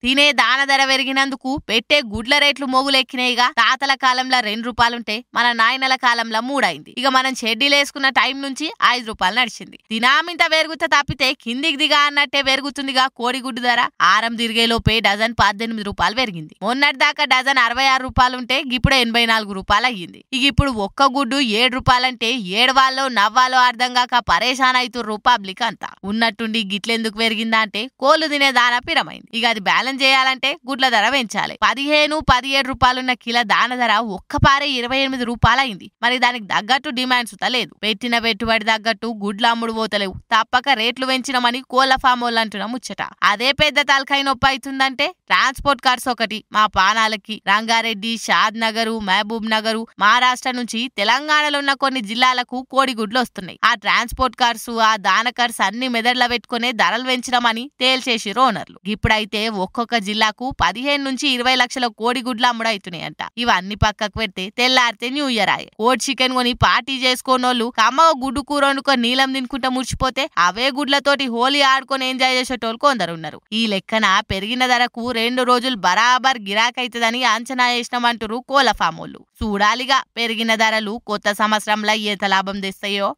తినే దాన ధర పెరిగినందుకు పెట్టే గుడ్ల రేట్లు మోగులెక్కినాయిగా. తాతల కాలంలో 2 రూపాయలుంటే మన నాయనల కాలంలో 3 అయింది. ఇక మనం షెడ్యూల్ వేసుకున్న టైం నుంచి 5 రూపాయలు నడిచింది. దినామింత పెరుగుతా తప్పితే కిందికి దిగా అన్నట్టే పెరుగుతుందిగా కోడిగుడ్డు ధర. ఆరం తిరిగేలోపే డజన్ 18 రూపాయలు పెరిగింది. మొన్నటి దాకా డజన్ 66 రూపాయలుంటే ఇప్పుడు 84 రూపాయలు అయ్యింది. ఇక ఇప్పుడు ఒక్క గుడ్డు 7 రూపాయలంటే ఏడవాళ్ళో నవ్వాలో అర్థం కాక పరేషాన్ అవుతుర్రు పబ్లిక్ అంతా. ఉన్నట్టుండి గిట్లెందుకు పెరిగిందా అంటే కోళ్లు తినే దాన పిరమైంది. ఇక అది బ్యాలెన్స్ చేయాలంటే గుడ్ల ధర పెంచాలి. 15-17 రూపాయలున్న కిలో దాన ధర ఒక్కపారే 28 రూపాయలు అయింది. మరి దానికి తగ్గట్టు డిమాండ్స్ లేదు. పెట్టిన పెట్టుబడి తగ్గట్టు గుడ్లు అమ్ముడు పోతలేవు. తప్పక రేట్లు పెంచినమని కోళ్ల ఫామ్ వాళ్ళు అంటున్నా ముచ్చట. అదే పెద్ద తలకాయ నొప్పి అవుతుందంటే ట్రాన్స్పోర్ట్ కార్డ్స్ ఒకటి మా పానాలకి రంగారెడ్డి, షాద్ నగర్, మహబూబ్ నగర్, మహారాష్ట్ర నుంచి తెలంగాణలో ఉన్న కొన్ని జిల్లాలకు కోడిగుడ్లు వస్తున్నాయి. ఆ ట్రాన్స్పోర్ట్ కార్డ్స్, ఆ దాన కార్డ్స్ అన్ని మెదడులో పెట్టుకునే ధరలు పెంచడమని తేల్చేసిరు ఓనర్లు. ఇప్పుడైతే ఒక్కొక్క జిల్లాకు 15-20 లక్షల కోడిగుడ్లు అమ్ముడవుతున్నాయంట. ఇవన్నీ పక్కకు పెడితే తెల్లారితే న్యూ ఇయర్ ఆయే. కోడి చికెన్ కొని పార్టీ చేసుకోనోళ్ళు కమ్మగా గుడ్డు కూర వండుకొని నీలం తినుకుంటా ముడిచిపోతే అవే గుడ్లతోటి హోలీ ఆడుకొని ఎంజాయ్ చేసేటోళ్ళు కొందరున్నారు. ఈ లెక్కన పెరిగిన ధరకు 2 రోజులు బరాబర్ గిరాకైతదని అంచనా వేసినామంటారు కోళ్ల ఫామోళ్ళు. చూడాలిగా పెరిగిన ధరలు కొత్త సంవత్సరంలో ఎంత లాభం తెస్తాయో.